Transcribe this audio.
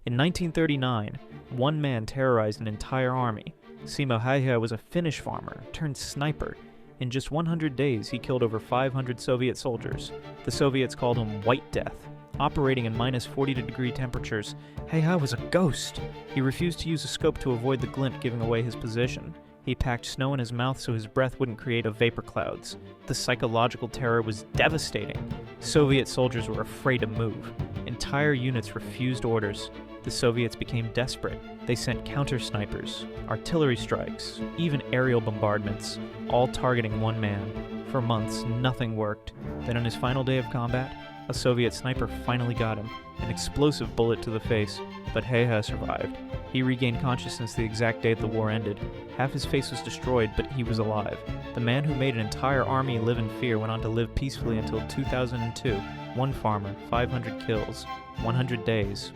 In 1939, one man terrorized an entire army. Simo Häyhä was a Finnish farmer turned sniper. In just 100 days, he killed over 500 Soviet soldiers. The Soviets called him White Death. Operating in minus 40-degree temperatures, Häyhä was a ghost. He refused to use a scope to avoid the glint giving away his position. He packed snow in his mouth so his breath wouldn't create vapor clouds. The psychological terror was devastating. Soviet soldiers were afraid to move. Entire units refused orders. The Soviets became desperate. They sent counter-snipers, artillery strikes, even aerial bombardments, all targeting one man. For months, nothing worked. Then on his final day of combat, a Soviet sniper finally got him, an explosive bullet to the face, but Häyhä survived. He regained consciousness the exact day the war ended. Half his face was destroyed, but he was alive. The man who made an entire army live in fear went on to live peacefully until 2002. One farmer, 500 kills, 100 days.